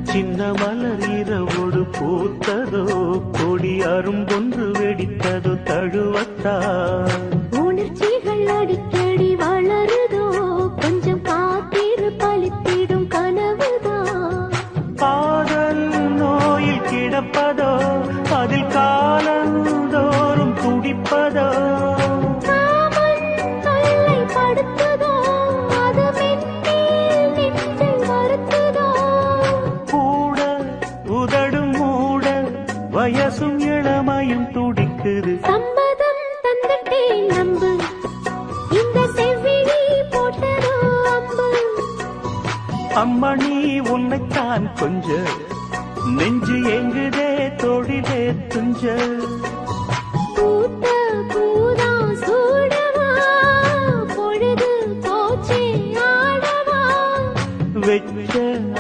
சின்ன மலர் இரவோடு பூத்ததோ கொடி அரும்பொன்று வெடித்ததோ தழுவத்தான் உணர்ச்சிகள் அடிக்கடி வளருதோ கொஞ்சம் காத்திரு பலித்திடும் கனவுதான் காதல் நோயில் கிடப்பதோ அதில் காலந்தோறும் துடிப்பதோ காமன் தொல்லை படுத்துதோ அது மென்மேல் நெஞ்சை வருத்துதோ கூட உதடும் மூட வயசும் இளமையும் துடிக்குது சம்மதம் தந்துட்டேன் நம்பு இந்த செவ்விழி போட்டதோ அம்பு அம்மணி உன்னைத்தான் கொஞ்ச நெஞ்சு எங்குதே தொழிலே துஞ்ச